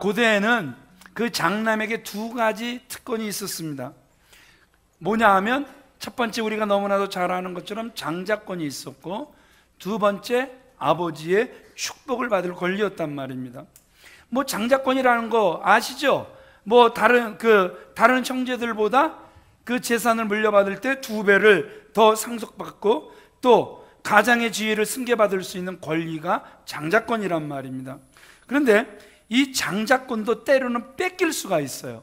고대에는 그 장남에게 두 가지 특권이 있었습니다. 뭐냐 하면 첫 번째, 우리가 너무나도 잘 아는 것처럼 장자권이 있었고, 두 번째, 아버지의 축복을 받을 권리였단 말입니다. 뭐 장자권이라는 거 아시죠? 뭐 다른 형제들보다 그 재산을 물려받을 때 2배를 더 상속받고, 또 가장의 지위를 승계받을 수 있는 권리가 장자권이란 말입니다. 그런데 이 장자권도 때로는 뺏길 수가 있어요.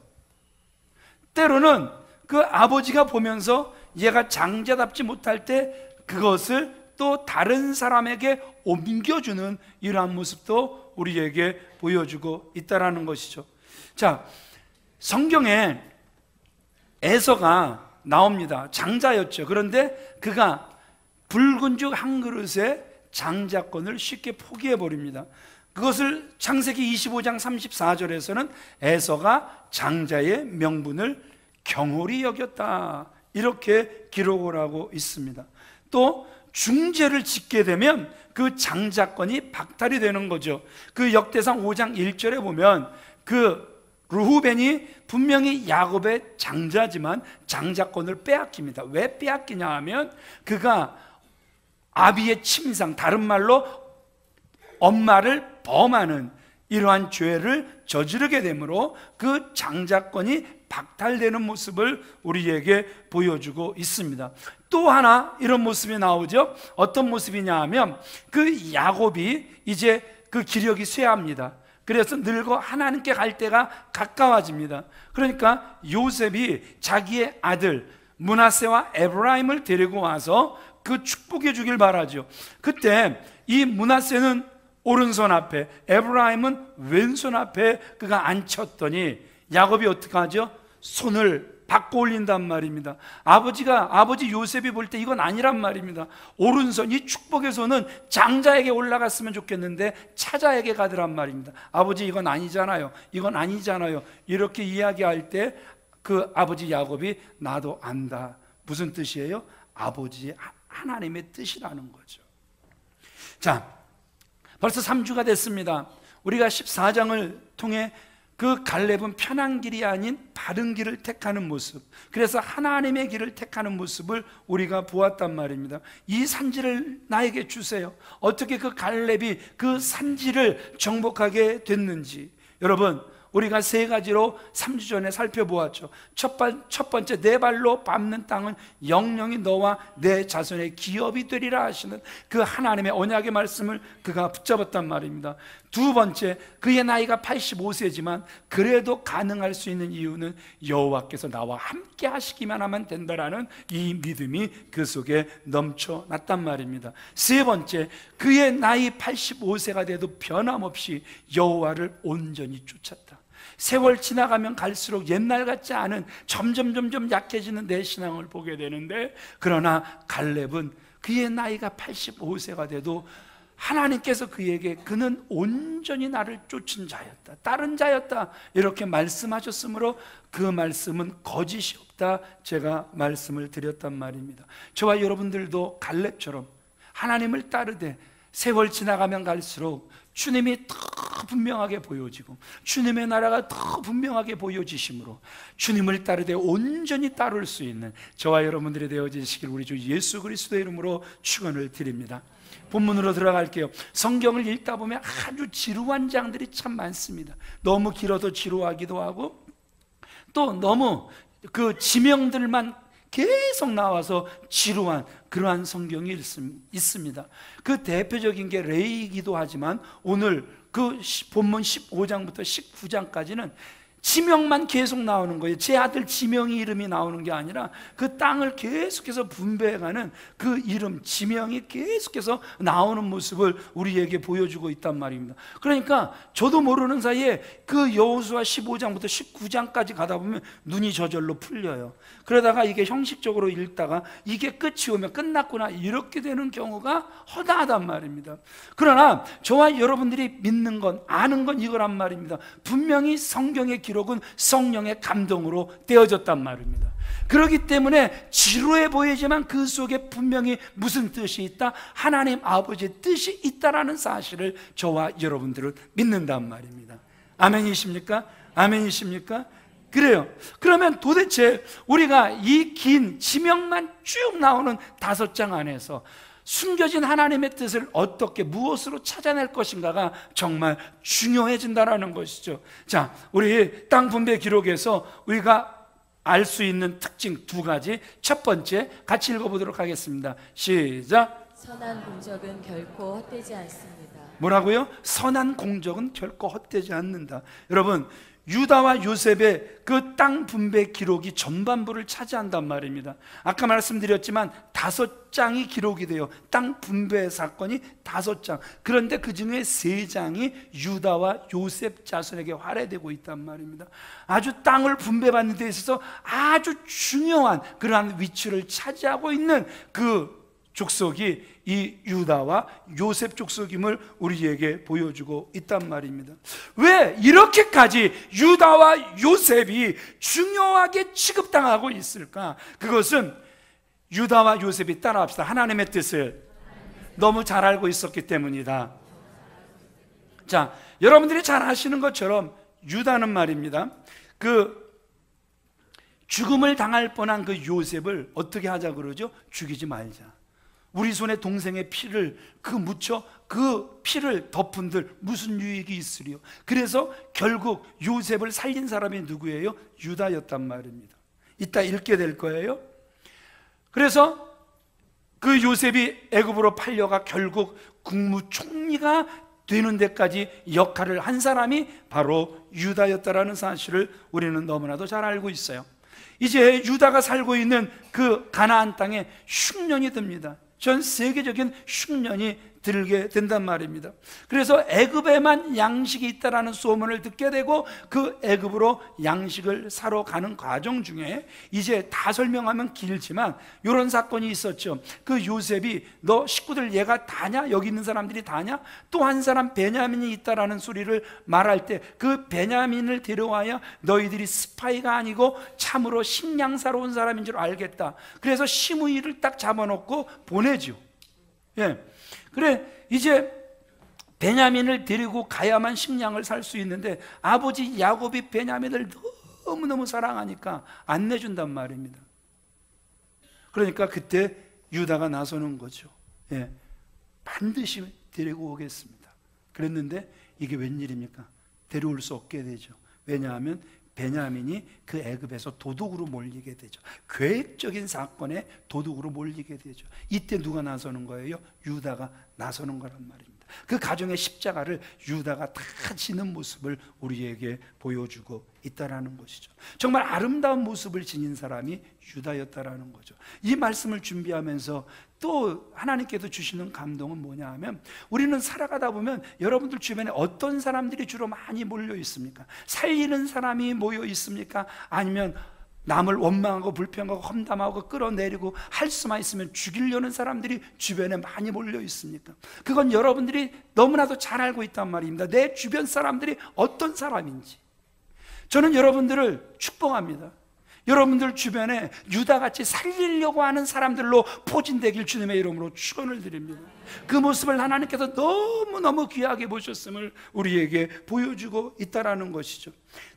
때로는 그 아버지가 보면서 얘가 장자답지 못할 때 그것을 또 다른 사람에게 옮겨주는 이러한 모습도 우리에게 보여주고 있다는 것이죠. 자, 성경에 에서가 나옵니다. 장자였죠. 그런데 그가 붉은 죽 한 그릇에 장자권을 쉽게 포기해버립니다. 그것을 창세기 25장 34절에서는 에서가 장자의 명분을 경홀히 여겼다, 이렇게 기록을 하고 있습니다. 또 중죄를 짓게 되면 그 장자권이 박탈이 되는 거죠. 그 역대상 5장 1절에 보면 그 르후벤이 분명히 야곱의 장자지만 장자권을 빼앗깁니다. 왜 빼앗기냐 하면 그가 아비의 침상, 다른 말로 엄마를 범하는 이러한 죄를 저지르게 되므로 그 장자권이 박탈되는 모습을 우리에게 보여주고 있습니다. 또 하나 이런 모습이 나오죠. 어떤 모습이냐 하면 그 야곱이 이제 그 기력이 쇠합니다. 그래서 늙어 하나님께 갈 때가 가까워집니다. 그러니까 요셉이 자기의 아들 므낫세와 에브라임을 데리고 와서 그 축복해 주길 바라죠. 그때 이 므낫세는 오른손 앞에, 에브라임은 왼손 앞에 그가 앉혔더니 야곱이 어떻게 하죠? 손을 바꿔 올린단 말입니다. 아버지 요셉이 볼 때 이건 아니란 말입니다. 오른손, 이 축복의 손은 장자에게 올라갔으면 좋겠는데 차자에게 가더란 말입니다. 아버지 이건 아니잖아요, 이건 아니잖아요, 이렇게 이야기할 때 그 아버지 야곱이 나도 안다. 무슨 뜻이에요? 아버지의 하나님의 뜻이라는 거죠. 자, 벌써 3주가 됐습니다. 우리가 14장을 통해 그 갈렙은 편한 길이 아닌 바른 길을 택하는 모습, 그래서 하나님의 길을 택하는 모습을 우리가 보았단 말입니다. 이 산지를 나에게 주세요. 어떻게 그 갈렙이 그 산지를 정복하게 됐는지, 여러분 우리가 3가지로 3주 전에 살펴보았죠. 첫 번째, 내 발로 밟는 땅은 영영이 너와 내 자손의 기업이 되리라 하시는 그 하나님의 언약의 말씀을 그가 붙잡았단 말입니다. 두 번째, 그의 나이가 85세지만 그래도 가능할 수 있는 이유는 여호와께서 나와 함께 하시기만 하면 된다라는 이 믿음이 그 속에 넘쳐났단 말입니다. 세 번째, 그의 나이 85세가 돼도 변함없이 여호와를 온전히 쫓았다. 세월 지나가면 갈수록 옛날 같지 않은 점점 약해지는 내 신앙을 보게 되는데, 그러나 갈렙은 그의 나이가 85세가 돼도 하나님께서 그에게 그는 온전히 나를 쫓은 자였다, 따른 자였다, 이렇게 말씀하셨으므로 그 말씀은 거짓이 없다, 제가 말씀을 드렸단 말입니다. 저와 여러분들도 갈렙처럼 하나님을 따르되 세월 지나가면 갈수록 주님이 더 분명하게 보여지고 주님의 나라가 더 분명하게 보여지심으로 주님을 따르되 온전히 따를 수 있는 저와 여러분들이 되어지시길 우리 주 예수 그리스도의 이름으로 축원을 드립니다. 본문으로 들어갈게요. 성경을 읽다 보면 아주 지루한 장들이 참 많습니다. 너무 길어도 지루하기도 하고, 또 너무 그 지명들만 계속 나와서 지루한 그러한 성경이 있습니다. 그 대표적인 게 레위기도 하지만 오늘 그 본문 15장부터 19장까지는 지명만 계속 나오는 거예요. 제 아들 지명이 이름이 나오는 게 아니라 그 땅을 계속해서 분배해가는 그 이름, 지명이 계속해서 나오는 모습을 우리에게 보여주고 있단 말입니다. 그러니까 저도 모르는 사이에 그 여호수아 15장부터 19장까지 가다 보면 눈이 저절로 풀려요. 그러다가 이게 형식적으로 읽다가 이게 끝이 오면 끝났구나 이렇게 되는 경우가 허다하단 말입니다. 그러나 저와 여러분들이 믿는 건, 아는 건 이거란 말입니다. 분명히 성경의 기록은 성령의 감동으로 떼어졌단 말입니다. 그렇기 때문에 지루해 보이지만 그 속에 분명히 무슨 뜻이 있다? 하나님 아버지의 뜻이 있다라는 사실을 저와 여러분들은 믿는단 말입니다. 아멘이십니까? 아멘이십니까? 그래요. 그러면 도대체 우리가 이 긴 지명만 쭉 나오는 5장 안에서 숨겨진 하나님의 뜻을 어떻게 무엇으로 찾아낼 것인가가 정말 중요해진다는 것이죠. 자, 우리 땅 분배 기록에서 우리가 알 수 있는 특징 2가지. 첫 번째 같이 읽어보도록 하겠습니다. 시작. 선한 공적은 결코 헛되지 않습니다. 뭐라고요? 선한 공적은 결코 헛되지 않는다. 여러분, 유다와 요셉의 그 땅 분배 기록이 전반부를 차지한단 말입니다. 아까 말씀드렸지만 5장이 기록이 돼요. 땅 분배 사건이 5장. 그런데 그 중에 3장이 유다와 요셉 자손에게 활해되고 있단 말입니다. 아주 땅을 분배받는 데 있어서 아주 중요한 그러한 위치를 차지하고 있는 그 족속이 이 유다와 요셉 족속임을 우리에게 보여주고 있단 말입니다. 왜 이렇게까지 유다와 요셉이 중요하게 취급당하고 있을까? 그것은 유다와 요셉이, 따라합시다, 하나님의 뜻을 너무 잘 알고 있었기 때문이다. 자, 여러분들이 잘 아시는 것처럼 유다는 말입니다, 그 죽음을 당할 뻔한 그 요셉을 어떻게 하자 그러죠? 죽이지 말자. 우리 손에 동생의 피를 묻혀 그 피를 덮은들 무슨 유익이 있으리요? 그래서 결국 요셉을 살린 사람이 누구예요? 유다였단 말입니다. 이따 읽게 될 거예요. 그래서 그 요셉이 애굽으로 팔려가 결국 국무총리가 되는 데까지 역할을 한 사람이 바로 유다였다라는 사실을 우리는 너무나도 잘 알고 있어요. 이제 유다가 살고 있는 그 가나안 땅에 흉년이 듭니다. 전 세계적인 흉년이 들게 된단 말입니다. 그래서 애굽에만 양식이 있다라는 소문을 듣게 되고 그 애굽으로 양식을 사러 가는 과정 중에, 이제 다 설명하면 길지만 이런 사건이 있었죠. 그 요셉이 너 식구들 얘가 다냐? 여기 있는 사람들이 다냐? 또 한 사람 베냐민이 있다라는 소리를 말할 때 그 베냐민을 데려와야 너희들이 스파이가 아니고 참으로 식량 사러 온 사람인 줄 알겠다. 그래서 시므이를 딱 잡아놓고 보내죠. 예. 그래, 이제 베냐민을 데리고 가야만 식량을 살 수 있는데 아버지 야곱이 베냐민을 너무너무 사랑하니까 안 내준단 말입니다. 그러니까 그때 유다가 나서는 거죠. 예, 반드시 데리고 오겠습니다. 그랬는데 이게 웬일입니까? 데려올 수 없게 되죠. 왜냐하면 베냐민이 그 애굽에서 도둑으로 몰리게 되죠. 계획적인 사건에 도둑으로 몰리게 되죠. 이때 누가 나서는 거예요? 유다가 나서는 거란 말입니다. 그 가정의 십자가를 유다가 다 지는 모습을 우리에게 보여주고 있다라는 것이죠. 정말 아름다운 모습을 지닌 사람이 유다였다라는 거죠. 이 말씀을 준비하면서 또 하나님께서 주시는 감동은 뭐냐 하면, 우리는 살아가다 보면 여러분들 주변에 어떤 사람들이 주로 많이 몰려 있습니까? 살리는 사람이 모여 있습니까? 아니면 남을 원망하고 불평하고 험담하고 끌어내리고 할 수만 있으면 죽이려는 사람들이 주변에 많이 몰려 있습니까? 그건 여러분들이 너무나도 잘 알고 있단 말입니다. 내 주변 사람들이 어떤 사람인지. 저는 여러분들을 축복합니다. 여러분들 주변에 유다같이 살리려고 하는 사람들로 포진되길 주님의 이름으로 축원을 드립니다. 그 모습을 하나님께서 너무너무 귀하게 보셨음을 우리에게 보여주고 있다라는 것이죠.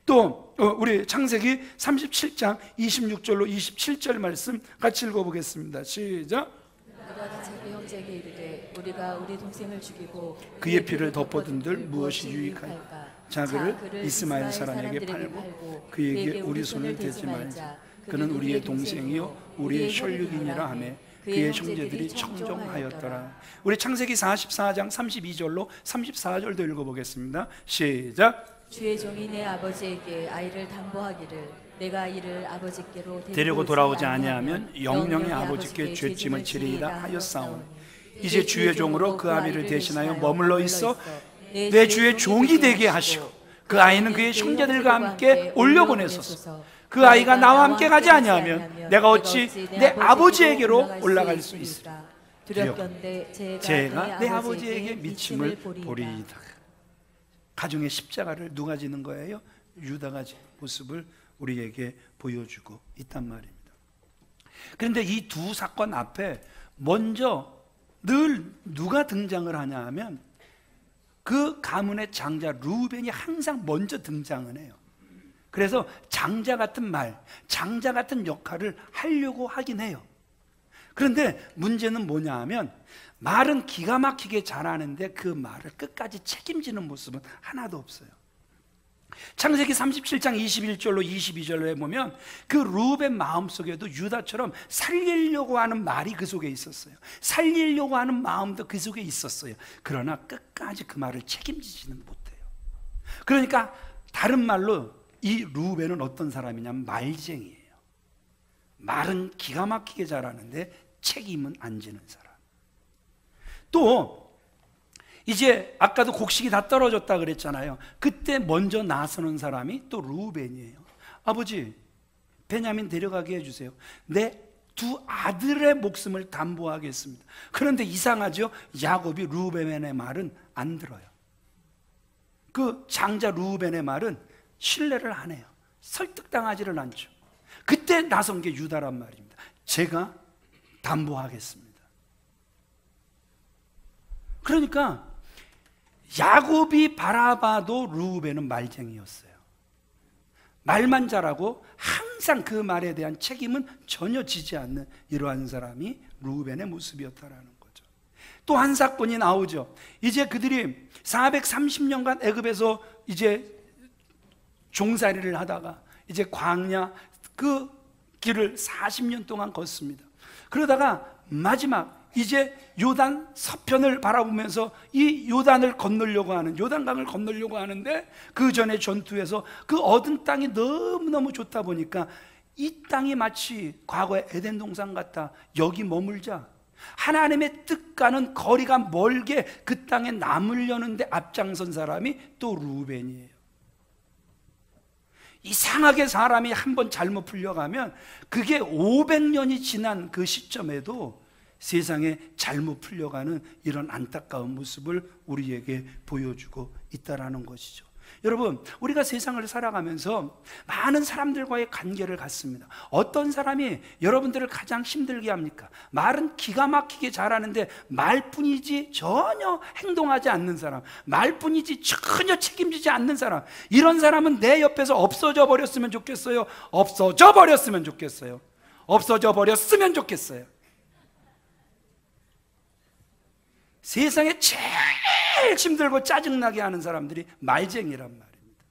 또 우리 창세기 37장 26절로 27절 말씀 같이 읽어보겠습니다. 시작. 유다가 자기 형제에게 이르되 우리가 우리 동생을 죽이고 그의 피를 덮어둔들 무엇이 유익할까? 자, 그를 이스마엘 사람에게 팔고 그에게 우리 손을 대지 말자. 그는 우리의 동생이요 우리의 혈육이니라 하며 그의 형제들이 청종하였더라. 우리 창세기 44장 32절로 34절도 읽어보겠습니다. 시작. 주의 종이 내 아버지에게 아이를 담보하기를 내가 이를 아버지께로 데리고 돌아오지 아니하면 영영의 아버지께 죄짐을 지리이다 하였사오니 이제 주의 종으로 그 아비를 대신하여 머물러 있어 내 주의 종이 되게 하시고 그 아이는 그의 형제들과 함께 올려보내소서. 그 아이가 나와 함께 가지 아니하면 내가 어찌 내 아버지에게로 올라갈 수 있으리까? 두렵건대 제가 내 아버지에게 미침을 보리이다. 가정의 십자가를 누가 지는 거예요? 유다가 지는 모습을 우리에게 보여주고 있단 말입니다. 그런데 이 두 사건 앞에 먼저 늘 누가 등장을 하냐 하면 그 가문의 장자 루벤이 항상 먼저 등장을 해요. 그래서 장자 같은 말, 장자 같은 역할을 하려고 하긴 해요. 그런데 문제는 뭐냐 하면 말은 기가 막히게 잘하는데 그 말을 끝까지 책임지는 모습은 하나도 없어요. 창세기 37장 21절로 22절에 보면 그 루벤 마음속에도 유다처럼 살리려고 하는 말이 그 속에 있었어요. 살리려고 하는 마음도 그 속에 있었어요. 그러나 끝까지 그 말을 책임지지는 못해요. 그러니까 다른 말로 이 루벤은 어떤 사람이냐면 말쟁이에요. 말은 기가 막히게 잘하는데 책임은 안 지는 사람. 또 이제 아까도 곡식이 다 떨어졌다 그랬잖아요. 그때 먼저 나서는 사람이 또 루벤이에요. 아버지, 베냐민 데려가게 해주세요. 내 두 아들의 목숨을 담보하겠습니다. 그런데 이상하죠? 야곱이 루벤의 말은 안 들어요. 그 장자 루벤의 말은 신뢰를 안 해요. 설득당하지를 않죠. 그때 나선 게 유다란 말입니다. 제가 담보하겠습니다. 그러니까 야곱이 바라봐도 루벤은 말쟁이였어요. 말만 잘하고 항상 그 말에 대한 책임은 전혀 지지 않는 이러한 사람이 루벤의 모습이었다라는 거죠. 또 한 사건이 나오죠. 이제 그들이 430년간 애굽에서 이제 종살이를 하다가 이제 광야 그 길을 40년 동안 걷습니다. 그러다가 마지막 이제 요단 서편을 바라보면서 이 요단을 건너려고 하는, 요단강을 건너려고 하는데 그 전에 전투에서 그 얻은 땅이 너무너무 좋다 보니까 이 땅이 마치 과거의 에덴 동산 같다, 여기 머물자. 하나님의 뜻과는 거리가 멀게 그 땅에 남으려는데 앞장선 사람이 또 루벤이에요. 이상하게 사람이 한번 잘못 풀려가면 그게 500년이 지난 그 시점에도 세상에 잘못 풀려가는 이런 안타까운 모습을 우리에게 보여주고 있다는 것이죠. 여러분, 우리가 세상을 살아가면서 많은 사람들과의 관계를 갖습니다. 어떤 사람이 여러분들을 가장 힘들게 합니까? 말은 기가 막히게 잘하는데 말뿐이지 전혀 행동하지 않는 사람, 말뿐이지 전혀 책임지지 않는 사람, 이런 사람은 내 옆에서 없어져 버렸으면 좋겠어요? 없어져 버렸으면 좋겠어요? 없어져 버렸으면 좋겠어요? 세상에 제일 힘들고 짜증나게 하는 사람들이 말쟁이란 말입니다.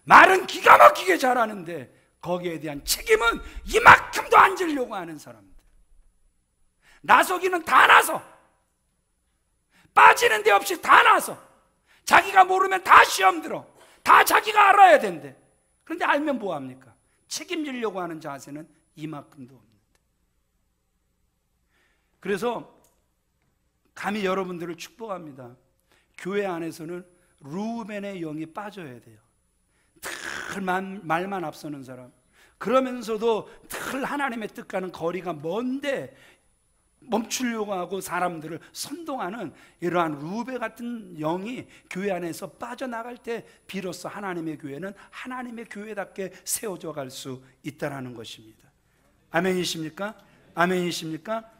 말은 기가 막히게 잘하는데 거기에 대한 책임은 이만큼도 안 지려고 하는 사람들. 나서기는 다 나서, 빠지는 데 없이 다 나서, 자기가 모르면 다 시험 들어, 다 자기가 알아야 된대. 그런데 알면 뭐합니까? 책임지려고 하는 자세는 이만큼도 없는데. 그래서 감히 여러분들을 축복합니다. 교회 안에서는 루벤의 영이 빠져야 돼요. 늘 말만 앞서는 사람, 그러면서도 늘 하나님의 뜻과는 거리가 먼데 멈추려고 하고 사람들을 선동하는 이러한 루벤 같은 영이 교회 안에서 빠져나갈 때 비로소 하나님의 교회는 하나님의 교회답게 세워져 갈 수 있다는 것입니다. 아멘이십니까? 아멘이십니까?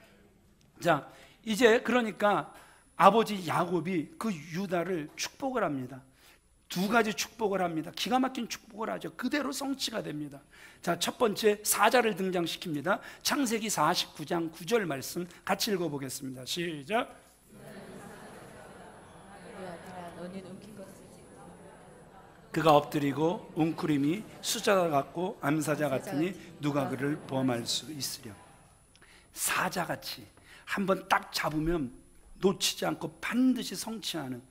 자, 이제 그러니까 아버지 야곱이 그 유다를 축복을 합니다. 두 가지 축복을 합니다. 기가 막힌 축복을 하죠. 그대로 성취가 됩니다. 자, 첫 번째 사자를 등장시킵니다. 창세기 49장 9절 말씀 같이 읽어보겠습니다. 시작. 그가 엎드리고 웅크림이 수자 같고 암사자 같으니 누가 그를 범할 수 있으랴. 사자같이 한번 딱 잡으면 놓치지 않고 반드시 성취하는,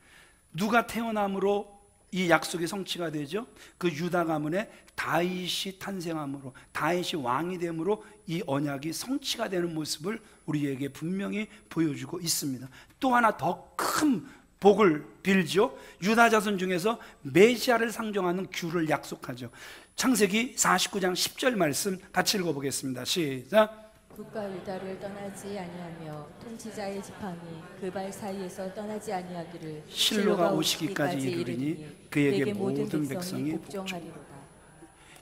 누가 태어남으로 이 약속이 성취가 되죠? 그 유다 가문에 다윗이 탄생함으로, 다윗이 왕이 됨으로 이 언약이 성취가 되는 모습을 우리에게 분명히 보여주고 있습니다. 또 하나 더 큰 복을 빌죠. 유다 자손 중에서 메시아를 상징하는 규를 약속하죠. 창세기 49장 10절 말씀 같이 읽어보겠습니다. 시작. 북과 유다를 떠나지 아니하며 통치자의 지팡이 그 발 사이에서 떠나지 아니하기를 실로가 오시기까지 이르리니 그에게 모든 백성이 복종하리로다.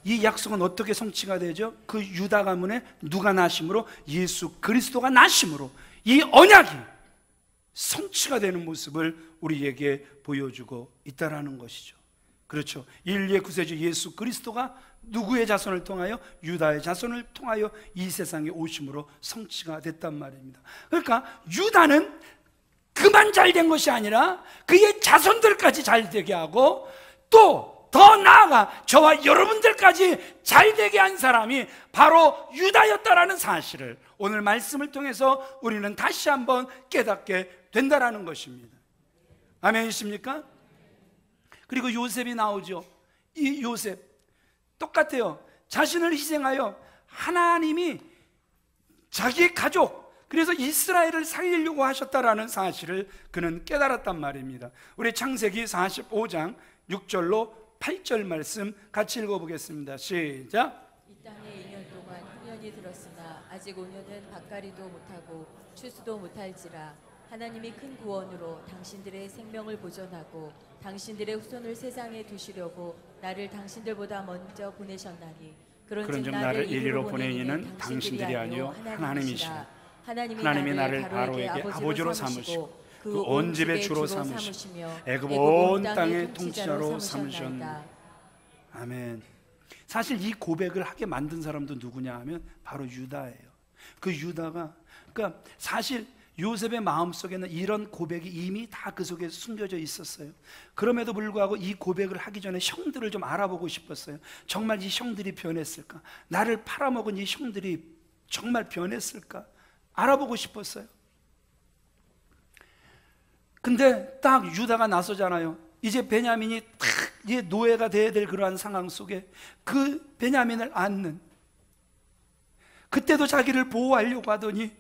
이 약속은 어떻게 성취가 되죠? 그 유다 가문에 누가 나심으로? 예수 그리스도가 나심으로 이 언약이 성취가 되는 모습을 우리에게 보여주고 있다라는 것이죠. 그렇죠. 인류의 구세주 예수 그리스도가 누구의 자손을 통하여? 유다의 자손을 통하여 이 세상에 오심으로 성취가 됐단 말입니다. 그러니까 유다는 그만 잘된 것이 아니라 그의 자손들까지 잘되게 하고 또 더 나아가 저와 여러분들까지 잘되게 한 사람이 바로 유다였다라는 사실을 오늘 말씀을 통해서 우리는 다시 한번 깨닫게 된다라는 것입니다. 아멘이십니까? 그리고 요셉이 나오죠. 이 요셉 똑같아요. 자신을 희생하여 하나님이 자기의 가족, 그래서 이스라엘을 살리려고 하셨다라는 사실을 그는 깨달았단 말입니다. 우리 창세기 45장 6절로 8절 말씀 같이 읽어보겠습니다. 시작. 이 땅에 2년 동안 흉년이 들었으나 아직 5년은 밭갈이도 못하고 추수도 못할지라 하나님이 큰 구원으로 당신들의 생명을 보존하고 당신들의 후손을 세상에 두시려고 나를 당신들보다 먼저 보내셨나니 그런즉 나를 이리로 보낸 이는 당신들이 아니요 하나님이시라. 하나님이 나를 바로에게 아버지로 삼으시고 그 온 집의 주로 삼으시며 애굽 온 땅의 통치자로 삼으셨나이다. 아멘. 사실 이 고백을 하게 만든 사람도 누구냐 하면 바로 유다예요. 그 유다가, 그러니까 사실 요셉의 마음속에는 이런 고백이 이미 다 그 속에 숨겨져 있었어요. 그럼에도 불구하고 이 고백을 하기 전에 형들을 좀 알아보고 싶었어요. 정말 이 형들이 변했을까? 나를 팔아먹은 이 형들이 정말 변했을까? 알아보고 싶었어요. 근데 딱 유다가 나서잖아요. 이제 베냐민이 딱 이제 노예가 돼야 될 그러한 상황 속에 그 베냐민을 안는, 그때도 자기를 보호하려고 하더니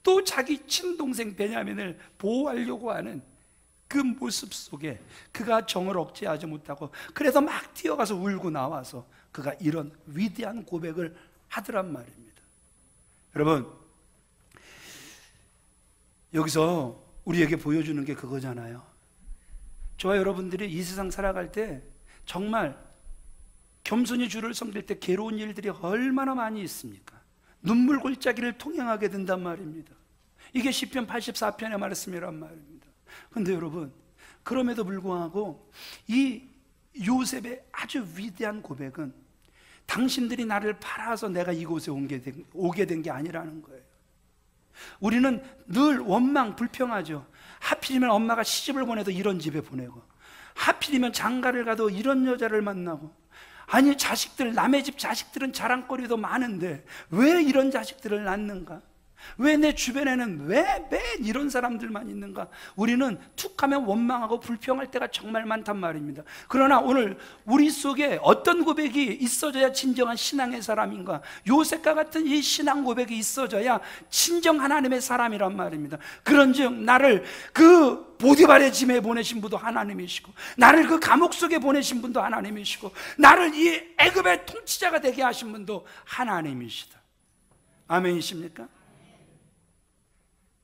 또 자기 친동생 베냐민을 보호하려고 하는 그 모습 속에 그가 정을 억제하지 못하고 그래서 막 뛰어가서 울고 나와서 그가 이런 위대한 고백을 하더란 말입니다. 여러분, 여기서 우리에게 보여주는 게 그거잖아요. 저와 여러분들이 이 세상 살아갈 때 정말 겸손히 주를 섬길 때 괴로운 일들이 얼마나 많이 있습니까? 눈물 골짜기를 통행하게 된단 말입니다. 이게 시편 84편의 말씀이란 말입니다. 그런데 여러분, 그럼에도 불구하고 이 요셉의 아주 위대한 고백은 당신들이 나를 팔아서 내가 이곳에 오게 된 게 아니라는 거예요. 우리는 늘 원망, 불평하죠. 하필이면 엄마가 시집을 보내도 이런 집에 보내고, 하필이면 장가를 가도 이런 여자를 만나고, 아니 자식들, 남의 집 자식들은 자랑거리도 많은데 왜 이런 자식들을 낳는가? 왜 내 주변에는 왜 맨 이런 사람들만 있는가? 우리는 툭하면 원망하고 불평할 때가 정말 많단 말입니다. 그러나 오늘 우리 속에 어떤 고백이 있어져야 진정한 신앙의 사람인가? 요셉과 같은 이 신앙 고백이 있어져야 진정 하나님의 사람이란 말입니다. 그런즉 나를 그 보디발의 짐에 보내신 분도 하나님이시고, 나를 그 감옥 속에 보내신 분도 하나님이시고, 나를 이 애굽의 통치자가 되게 하신 분도 하나님이시다. 아멘이십니까?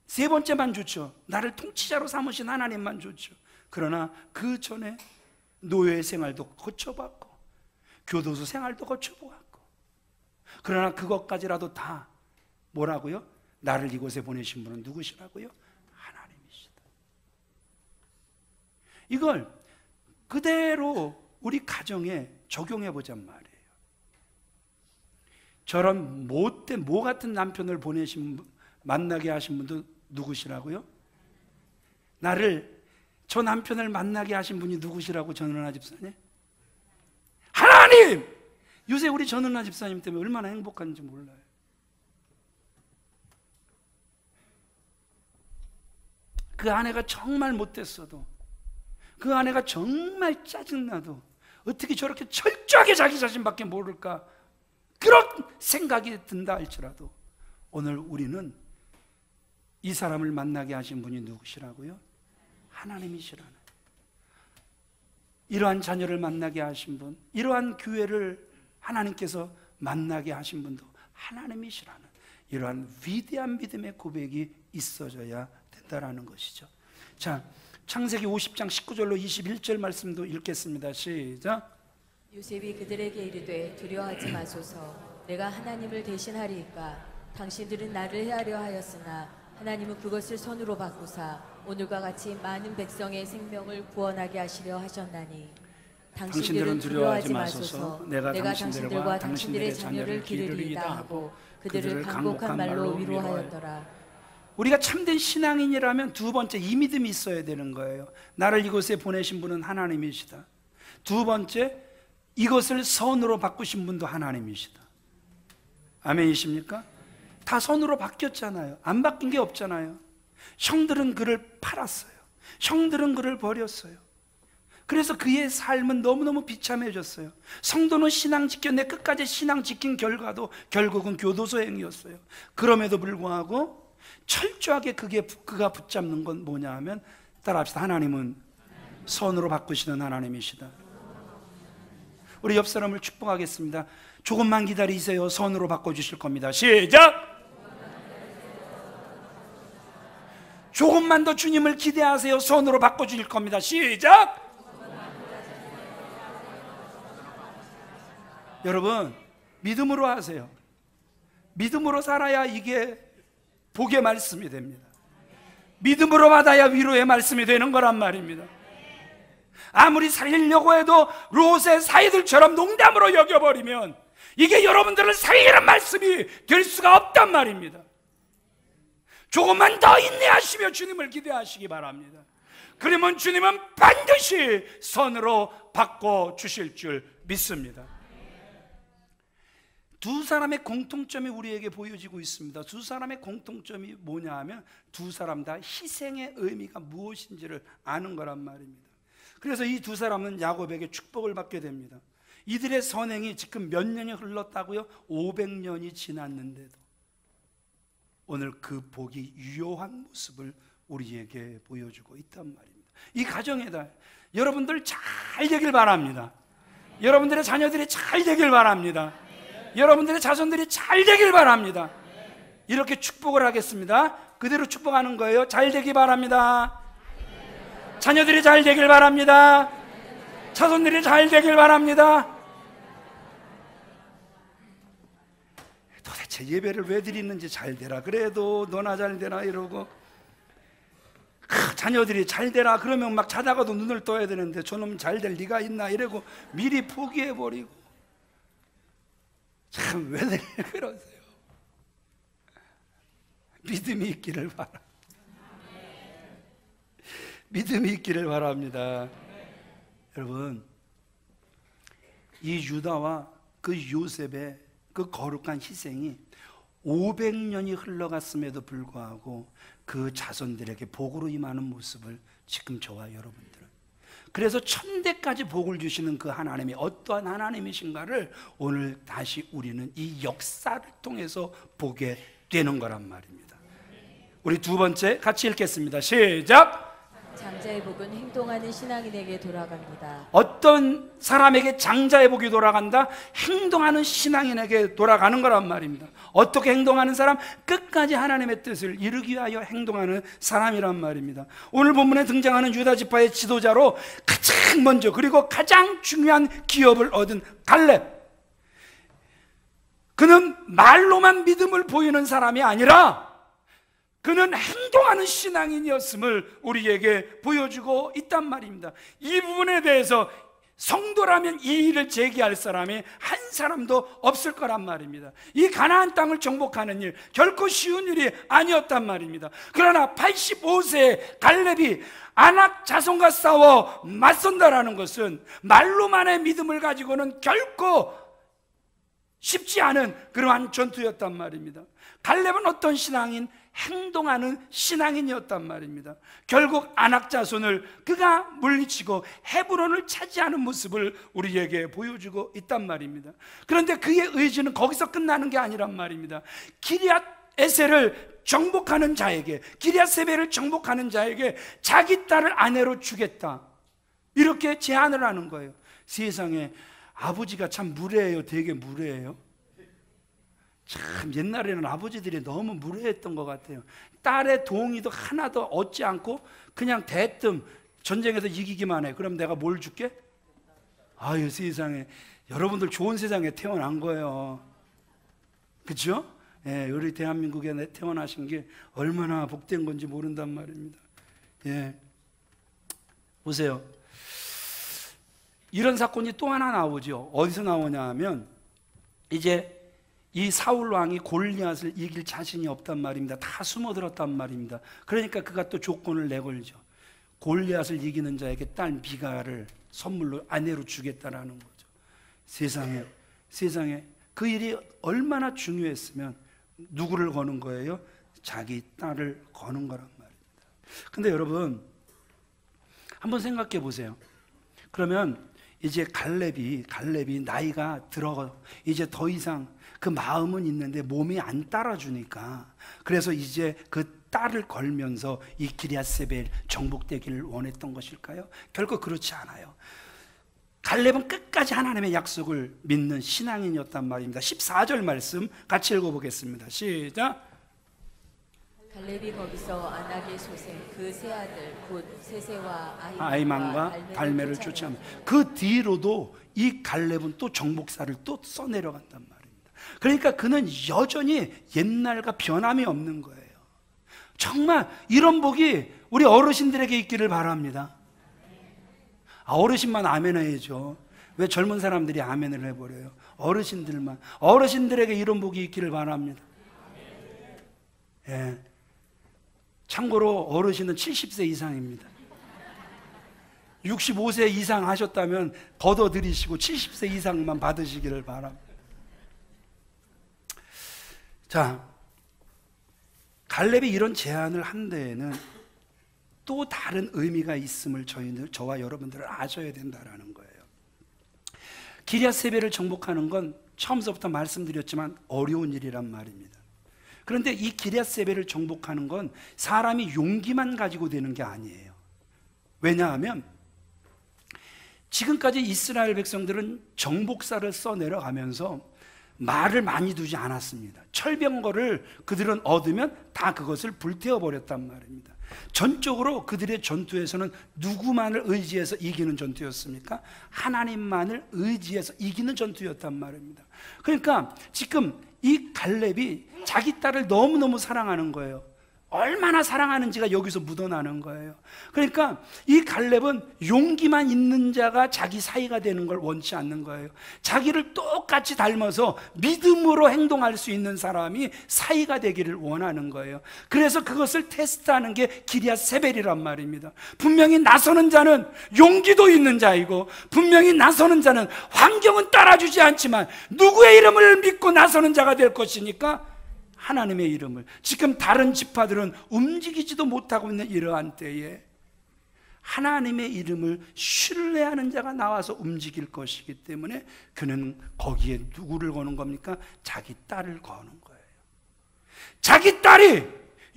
세 번째만 좋죠. 나를 통치자로 삼으신 하나님만 좋죠. 그러나 그 전에 노예 생활도 거쳐봤고 교도소 생활도 거쳐보았고, 그러나 그것까지라도 다 뭐라고요? 나를 이곳에 보내신 분은 누구시라고요? 하나님이시다. 이걸 그대로 우리 가정에 적용해 보잔 말이에요. 저런 못된 모 같은 남편을 만나게 하신 분도 누구시라고요? 저 남편을 만나게 하신 분이 누구시라고, 전은아 집사님? 하나님! 요새 우리 전은아 집사님 때문에 얼마나 행복한지 몰라요. 그 아내가 정말 못됐어도, 그 아내가 정말 짜증나도 어떻게 저렇게 철저하게 자기 자신밖에 모를까, 그런 생각이 든다 할지라도 오늘 우리는 이 사람을 만나게 하신 분이 누구시라고요? 하나님이시라는. 이러한 자녀를 만나게 하신 분, 이러한 교회를 하나님께서 만나게 하신 분도 하나님이시라는 이러한 위대한 믿음의 고백이 있어져야 된다라는 것이죠. 자, 창세기 50장 19절로 21절 말씀도 읽겠습니다. 시작. 요셉이 그들에게 이르되 두려워하지 마소서. 내가 하나님을 대신하리이까. 당신들은 나를 해하려 하였으나 하나님은 그것을 선으로 바꾸사 오늘과 같이 많은 백성의 생명을 구원하게 하시려 하셨나니 당신들은 두려워하지 마소서. 내가 당신들과 당신들의 자녀를 기르리이다 하고 그들을 간곡한 말로 위로하였더라. 우리가 참된 신앙인이라면 두 번째, 이 믿음이 있어야 되는 거예요. 나를 이곳에 보내신 분은 하나님이시다. 두 번째, 이것을 선으로 바꾸신 분도 하나님이시다. 아멘이십니까? 다 선으로 바뀌었잖아요. 안 바뀐 게 없잖아요. 형들은 그를 팔았어요. 형들은 그를 버렸어요. 그래서 그의 삶은 너무너무 비참해졌어요. 성도는 신앙 지켰는데 끝까지 신앙 지킨 결과도 결국은 교도소 행위였어요. 그럼에도 불구하고 철저하게 그가 붙잡는 건 뭐냐 하면, 따라합시다. 하나님은 선으로 바꾸시는 하나님이시다. 우리 옆 사람을 축복하겠습니다. 조금만 기다리세요. 선으로 바꿔주실 겁니다. 시작! 조금만 더 주님을 기대하세요. 선으로 바꿔주실 겁니다. 시작! 여러분, 믿음으로 하세요. 믿음으로 살아야 이게 복의 말씀이 됩니다. 믿음으로 받아야 위로의 말씀이 되는 거란 말입니다. 아무리 살리려고 해도 롯의 사이들처럼 농담으로 여겨버리면 이게 여러분들을 살리는 말씀이 될 수가 없단 말입니다. 조금만 더 인내하시며 주님을 기대하시기 바랍니다. 그러면 주님은 반드시 선으로 바꿔주실 줄 믿습니다. 두 사람의 공통점이 우리에게 보여지고 있습니다. 두 사람의 공통점이 뭐냐 하면 두 사람 다 희생의 의미가 무엇인지를 아는 거란 말입니다. 그래서 이 두 사람은 야곱에게 축복을 받게 됩니다. 이들의 선행이 지금 몇 년이 흘렀다고요? 500년이 지났는데도 오늘 그 복이 유효한 모습을 우리에게 보여주고 있단 말입니다. 이 가정에다 여러분들 잘 되길 바랍니다. 여러분들의 자녀들이 잘 되길 바랍니다. 여러분들의 자손들이 잘 되길 바랍니다. 이렇게 축복을 하겠습니다. 그대로 축복하는 거예요. 잘 되기 바랍니다. 자녀들이 잘 되길 바랍니다. 자손들이 잘 되길 바랍니다. 도대체 예배를 왜 드리는지 잘 되라 그래도 너나 잘 되라 이러고, 자녀들이 잘 되라 그러면 막 자다가도 눈을 떠야 되는데 저놈 잘 될 리가 있나 이러고 미리 포기해버리고, 참 왜들 그러세요? 믿음이 있기를 바랍니다. 믿음이 있기를 바랍니다. 여러분, 이 유다와 그 요셉의 그 거룩한 희생이 500년이 흘러갔음에도 불구하고 그 자손들에게 복으로 임하는 모습을 지금 저와 여러분들은, 그래서 천대까지 복을 주시는 그 하나님이 어떠한 하나님이신가를 오늘 다시 우리는 이 역사를 통해서 보게 되는 거란 말입니다. 우리 두 번째 같이 읽겠습니다. 시작! 장자의 복은 행동하는 신앙인에게 돌아갑니다. 어떤 사람에게 장자의 복이 돌아간다? 행동하는 신앙인에게 돌아가는 거란 말입니다. 어떻게 행동하는 사람? 끝까지 하나님의 뜻을 이루기 위하여 행동하는 사람이란 말입니다. 오늘 본문에 등장하는 유다 지파의 지도자로 가장 먼저 그리고 가장 중요한 기업을 얻은 갈렙, 그는 말로만 믿음을 보이는 사람이 아니라 그는 행동하는 신앙인이었음을 우리에게 보여주고 있단 말입니다. 이 부분에 대해서 성도라면 이 일을 제기할 사람이 한 사람도 없을 거란 말입니다. 이 가나안 땅을 정복하는 일 결코 쉬운 일이 아니었단 말입니다. 그러나 85세의 갈렙이 아낙 자손과 싸워 맞선다라는 것은 말로만의 믿음을 가지고는 결코 쉽지 않은 그러한 전투였단 말입니다. 갈렙은 어떤 신앙인? 행동하는 신앙인이었단 말입니다. 결국 아낙 자손을 그가 물리치고 헤브론을 차지하는 모습을 우리에게 보여주고 있단 말입니다. 그런데 그의 의지는 거기서 끝나는 게 아니란 말입니다. 기럇 에셀을 정복하는 자에게, 기럇 세벨을 정복하는 자에게 자기 딸을 아내로 주겠다, 이렇게 제안을 하는 거예요. 세상에 아버지가 참 무례해요. 되게 무례해요. 참 옛날에는 아버지들이 너무 무례했던 것 같아요. 딸의 동의도 하나도 얻지 않고 그냥 대뜸 전쟁에서 이기기만 해. 그럼 내가 뭘 줄게? 아유, 세상에. 여러분들 좋은 세상에 태어난 거예요. 그렇죠? 우리 대한민국에 태어나신 게 얼마나 복된 건지 모른단 말입니다. 보세요. 이런 사건이 또 하나 나오죠. 어디서 나오냐 하면 이제 이 사울 왕이 골리앗을 이길 자신이 없단 말입니다. 다 숨어들었단 말입니다. 그러니까 그가 또 조건을 내걸죠. 골리앗을 이기는 자에게 딸 미갈을 선물로 아내로 주겠다라는 거죠. 세상에 그 일이 얼마나 중요했으면 누구를 거는 거예요? 자기 딸을 거는 거란 말입니다. 근데 여러분 한번 생각해 보세요. 그러면 이제 갈렙이 나이가 들어 이제 더 이상 그 마음은 있는데 몸이 안 따라주니까 그래서 이제 그 딸을 걸면서 이 기럇세벨 정복되기를 원했던 것일까요? 결코 그렇지 않아요. 갈렙은 끝까지 하나님의 약속을 믿는 신앙인이었단 말입니다. 14절 말씀 같이 읽어보겠습니다. 시작. 갈렙이 거기서 아낙의 소생 그 세 아들 곧 세세와 아이만과 달메를 쫓아옵니다. 그 뒤로도 이 갈렙은 또 정복사를 또 써내려간단 말입니다. 그러니까 그는 여전히 옛날과 변함이 없는 거예요. 정말 이런 복이 우리 어르신들에게 있기를 바랍니다. 어르신만 아멘 해야죠. 왜 젊은 사람들이 아멘을 해버려요? 어르신들에게 이런 복이 있기를 바랍니다. 참고로 어르신은 70세 이상입니다. 65세 이상 하셨다면 걷어들이시고 70세 이상만 받으시기를 바랍니다. 자, 갈렙이 이런 제안을 한 데에는 또 다른 의미가 있음을 저와 여러분들은 아셔야 된다는 거예요. 기럇세벨을 정복하는 건 처음부터 말씀드렸지만 어려운 일이란 말입니다. 그런데 이 기럇세벨을 정복하는 건 사람이 용기만 가지고 되는 게 아니에요. 왜냐하면 지금까지 이스라엘 백성들은 정복사를 써내려가면서 말을 많이 두지 않았습니다. 철병거를 그들은 얻으면 다 그것을 불태워버렸단 말입니다. 전적으로 그들의 전투에서는 누구만을 의지해서 이기는 전투였습니까? 하나님만을 의지해서 이기는 전투였단 말입니다. 그러니까 지금 이 갈렙이 자기 딸을 너무너무 사랑하는 거예요. 얼마나 사랑하는지가 여기서 묻어나는 거예요. 그러니까 이 갈렙은 용기만 있는 자가 자기 사이가 되는 걸 원치 않는 거예요. 자기를 똑같이 닮아서 믿음으로 행동할 수 있는 사람이 사이가 되기를 원하는 거예요. 그래서 그것을 테스트하는 게 기럇세벨이란 말입니다. 분명히 나서는 자는 용기도 있는 자이고 분명히 나서는 자는 환경은 따라주지 않지만 누구의 이름을 믿고 나서는 자가 될 것이니까 하나님의 이름을. 지금 다른 지파들은 움직이지도 못하고 있는 이러한 때에 하나님의 이름을 신뢰하는 자가 나와서 움직일 것이기 때문에 그는 거기에 누구를 거는 겁니까? 자기 딸을 거는 거예요. 자기 딸이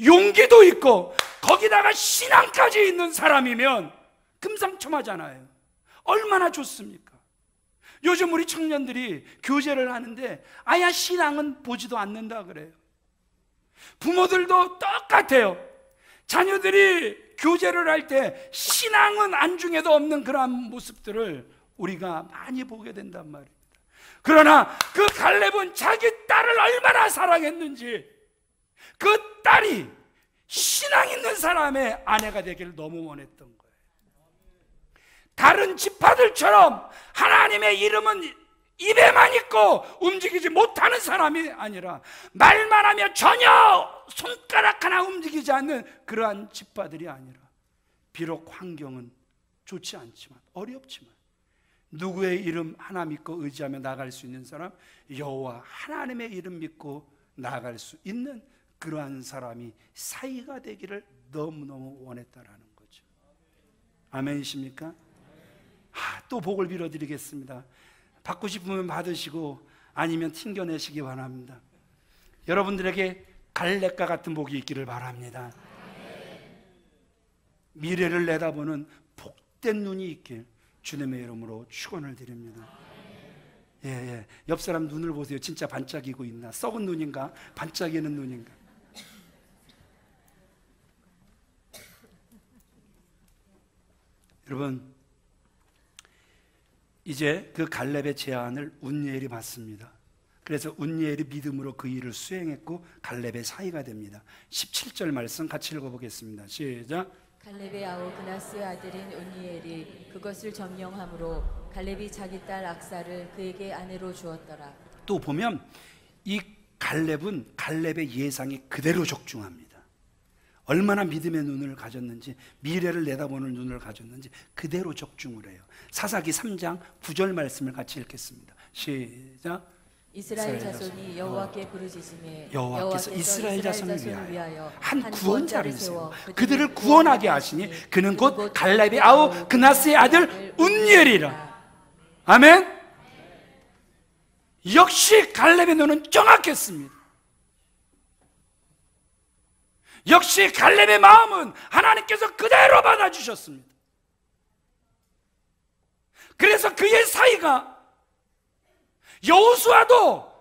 용기도 있고 거기다가 신앙까지 있는 사람이면 금상첨화잖아요. 얼마나 좋습니까? 요즘 우리 청년들이 교제를 하는데 아야 신앙은 보지도 않는다 그래요. 부모들도 똑같아요. 자녀들이 교제를 할 때 신앙은 안중에도 없는 그러한 모습들을 우리가 많이 보게 된단 말입니다. 그러나 그 갈렙은 자기 딸을 얼마나 사랑했는지 그 딸이 신앙 있는 사람의 아내가 되기를 너무 원했던 거예요. 다른 지파들처럼 하나님의 이름은 입에만 있고 움직이지 못하는 사람이 아니라 말만 하며 전혀 손가락 하나 움직이지 않는 그러한 지파들이 아니라 비록 환경은 좋지 않지만 어렵지만 누구의 이름 하나 믿고 의지하며 나아갈 수 있는 사람, 여호와 하나님의 이름 믿고 나아갈 수 있는 그러한 사람이 사이가 되기를 너무너무 원했다라는 거죠. 아멘이십니까? 또 복을 빌어드리겠습니다. 받고 싶으면 받으시고 아니면 튕겨내시기 바랍니다. 여러분들에게 갈렙과 같은 복이 있기를 바랍니다. 미래를 내다보는 복된 눈이 있길 주님의 이름으로 축원을 드립니다. 옆 사람 눈을 보세요. 진짜 반짝이고 있나? 썩은 눈인가? 반짝이는 눈인가? 여러분, 이제 그 갈렙의 제안을 운니엘이 받습니다. 그래서 운니엘이 믿음으로 그 일을 수행했고 갈렙의 사이가 됩니다. 17절 말씀 같이 읽어보겠습니다. 시작. 갈렙의 아우 그나스의 아들인 운니엘이 그것을 점령함으로 갈렙이 자기 딸 악사를 그에게 아내로 주었더라. 또 보면 이 갈렙은 갈렙의 예상이 그대로 적중합니다. 얼마나 믿음의 눈을 가졌는지, 미래를 내다보는 눈을 가졌는지 그대로 적중을 해요. 사사기 3장 9절 말씀을 같이 읽겠습니다. 시작. 이스라엘 자손이 여호와께 부르짖음에 여호와께서 이스라엘 자손을 위하여 위하여 한 구원자를 세워 그들을 구원하게 하시니 그는 곧 갈렙의 아우 그나스의 아들 운니엘이라. 아멘. 역시 갈렙의 눈은 정확했습니다. 역시 갈렙의 마음은 하나님께서 그대로 받아주셨습니다. 그래서 그의 사이가 여호수아도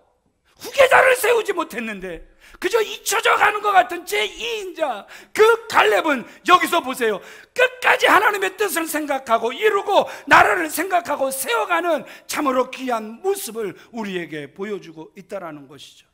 후계자를 세우지 못했는데 그저 잊혀져 가는 것 같은 제2인자 그 갈렙은 여기서 보세요. 끝까지 하나님의 뜻을 생각하고 이루고 나라를 생각하고 세워가는 참으로 귀한 모습을 우리에게 보여주고 있다는 것이죠.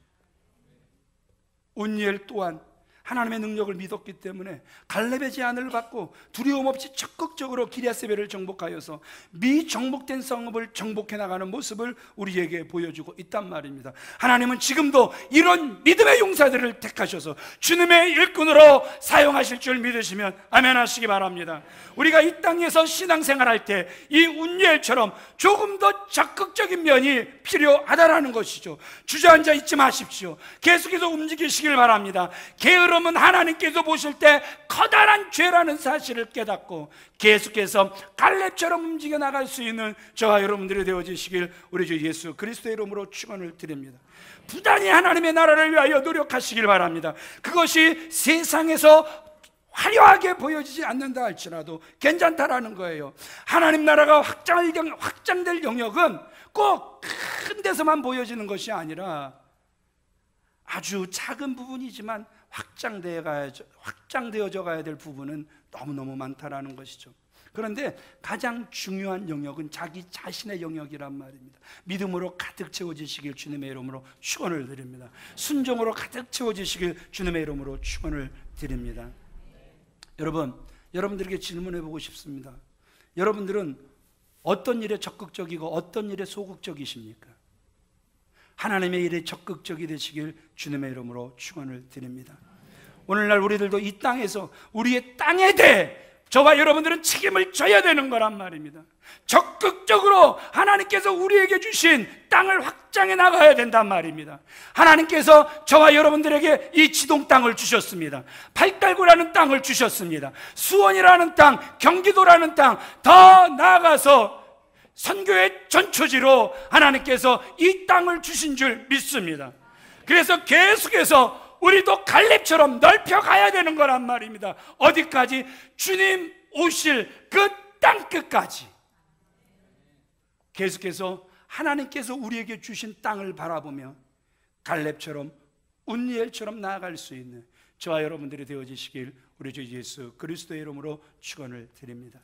운니엘 또한 하나님의 능력을 믿었기 때문에 갈렙의 제안을 받고 두려움 없이 적극적으로 기럇세벨을 정복하여서 미정복된 성읍을 정복해 나가는 모습을 우리에게 보여주고 있단 말입니다. 하나님은 지금도 이런 믿음의 용사들을 택하셔서 주님의 일꾼으로 사용하실 줄 믿으시면 아멘 하시기 바랍니다. 우리가 이 땅에서 신앙생활할 때 이 운니엘처럼 조금 더 적극적인 면이 필요하다라는 것이죠. 주저앉아 있지 마십시오. 계속해서 움직이시길 바랍니다. 게으름은 하나님께서 보실 때 커다란 죄라는 사실을 깨닫고 계속해서 갈렙처럼 움직여 나갈 수 있는 저와 여러분들이 되어지시길 우리 주 예수 그리스도의 이름으로 축원을 드립니다. 부단히 하나님의 나라를 위하여 노력하시길 바랍니다. 그것이 세상에서 화려하게 보여지지 않는다 할지라도 괜찮다라는 거예요. 하나님 나라가 확장될 영역은 꼭 큰 데서만 보여지는 것이 아니라 아주 작은 부분이지만 확장되어져 가야 될 부분은 너무너무 많다라는 것이죠. 그런데 가장 중요한 영역은 자기 자신의 영역이란 말입니다. 믿음으로 가득 채워지시길 주님의 이름으로 축원을 드립니다. 순종으로 가득 채워지시길 주님의 이름으로 축원을 드립니다. 여러분들에게 질문해 보고 싶습니다. 여러분들은 어떤 일에 적극적이고 어떤 일에 소극적이십니까? 하나님의 일에 적극적이 되시길 주님의 이름으로 축원을 드립니다. 오늘날 우리들도 이 땅에서 우리의 땅에 대해 저와 여러분들은 책임을 져야 되는 거란 말입니다. 적극적으로 하나님께서 우리에게 주신 땅을 확장해 나가야 된단 말입니다. 하나님께서 저와 여러분들에게 이 지동 땅을 주셨습니다. 팔달구라는 땅을 주셨습니다. 수원이라는 땅, 경기도라는 땅, 더 나아가서 선교의 전초지로 하나님께서 이 땅을 주신 줄 믿습니다. 그래서 계속해서 우리도 갈렙처럼 넓혀가야 되는 거란 말입니다. 어디까지? 주님 오실 그 땅 끝까지. 계속해서 하나님께서 우리에게 주신 땅을 바라보며 갈렙처럼 운니엘처럼 나아갈 수 있는 저와 여러분들이 되어지시길 우리 주 예수 그리스도의 이름으로 축원을 드립니다.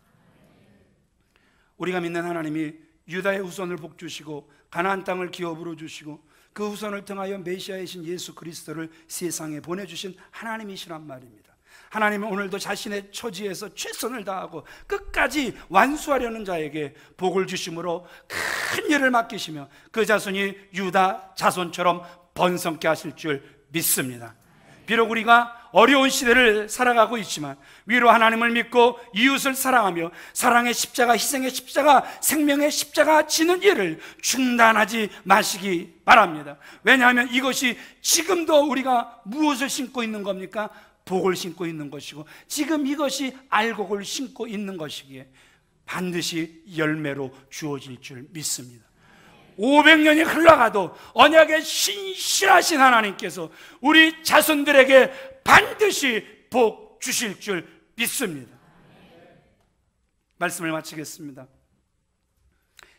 우리가 믿는 하나님이 유다의 후손을 복주시고 가나안 땅을 기업으로 주시고 그 후손을 통하여 메시아이신 예수 그리스도를 세상에 보내주신 하나님이시란 말입니다. 하나님은 오늘도 자신의 처지에서 최선을 다하고 끝까지 완수하려는 자에게 복을 주심으로 큰 일을 맡기시며 그 자손이 유다 자손처럼 번성케 하실 줄 믿습니다. 비록 우리가 어려운 시대를 살아가고 있지만 위로 하나님을 믿고 이웃을 사랑하며 사랑의 십자가, 희생의 십자가, 생명의 십자가 지는 일을 중단하지 마시기 바랍니다. 왜냐하면 이것이 지금도 우리가 무엇을 신고 있는 겁니까? 복을 신고 있는 것이고 지금 이것이 알곡을 신고 있는 것이기에 반드시 열매로 주어질 줄 믿습니다. 500년이 흘러가도 언약의 신실하신 하나님께서 우리 자손들에게 반드시 복 주실 줄 믿습니다. 말씀을 마치겠습니다.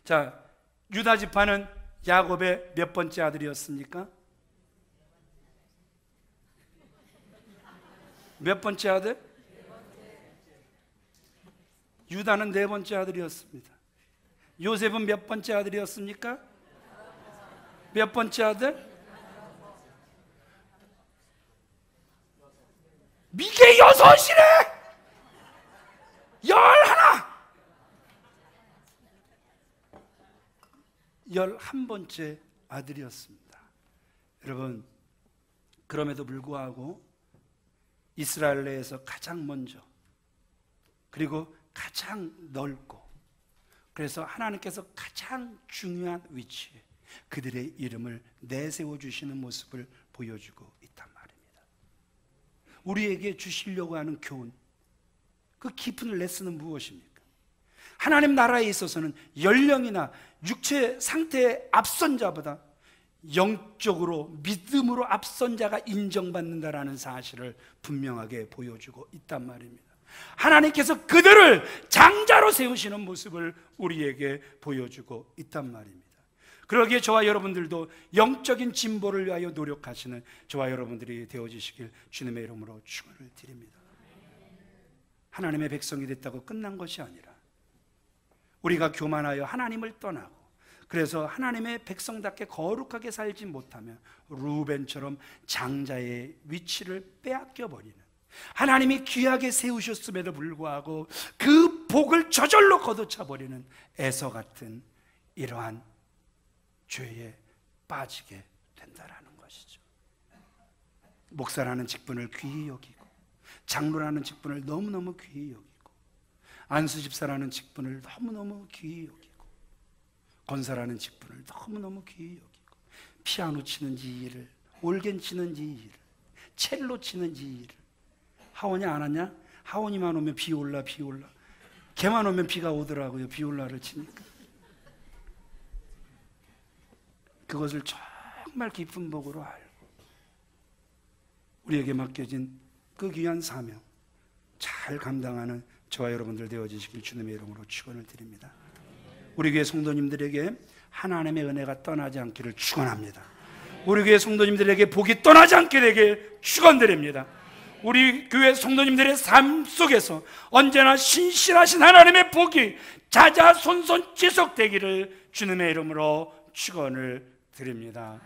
자, 유다 지파는 야곱의 몇 번째 아들이었습니까? 몇 번째 아들? 유다는 네 번째 아들이었습니다. 요셉은 몇 번째 아들이었습니까? 몇 번째 아들? 미개 6이래! 11번째 아들이었습니다. 여러분, 그럼에도 불구하고 이스라엘 내에서 가장 먼저, 그리고 가장 넓고, 그래서 하나님께서 가장 중요한 위치에 그들의 이름을 내세워 주시는 모습을 보여주고 있단 말입니다. 우리에게 주시려고 하는 교훈, 그 깊은 레슨은 무엇입니까? 하나님 나라에 있어서는 연령이나 육체 상태의 앞선 자보다 영적으로 믿음으로 앞선 자가 인정받는다라는 사실을 분명하게 보여주고 있단 말입니다. 하나님께서 그들을 장자로 세우시는 모습을 우리에게 보여주고 있단 말입니다. 그러기에 저와 여러분들도 영적인 진보를 위하여 노력하시는 저와 여러분들이 되어주시길 주님의 이름으로 축원을 드립니다. 하나님의 백성이 됐다고 끝난 것이 아니라 우리가 교만하여 하나님을 떠나고, 그래서 하나님의 백성답게 거룩하게 살지 못하면 루벤처럼 장자의 위치를 빼앗겨버리는, 하나님이 귀하게 세우셨음에도 불구하고 그 복을 저절로 걷어차버리는 에서 같은 이러한 죄에 빠지게 된다라는 것이죠. 목사라는 직분을 귀히 여기고, 장로라는 직분을 너무너무 귀히 여기고, 안수집사라는 직분을 너무너무 귀히 여기고, 권사라는 직분을 너무너무 귀히 여기고, 피아노 치는지 일을, 올겐 치는지 일을, 첼로 치는지 일을, 하원이 안 왔냐? 하원이만 오면 비 올라. 걔만 오면 비가 오더라고요. 비 올라를 치니까. 그것을 정말 깊은 복으로 알고 우리에게 맡겨진 그 귀한 사명 잘 감당하는 저와 여러분들 되어주시길 주님의 이름으로 축원을 드립니다. 우리 교회 성도님들에게 하나님의 은혜가 떠나지 않기를 축원합니다. 우리 교회 성도님들에게 복이 떠나지 않게 되길 축원드립니다. 우리 교회 성도님들의 삶 속에서 언제나 신실하신 하나님의 복이 자자손손 지속되기를 주님의 이름으로 축원을 드립니다.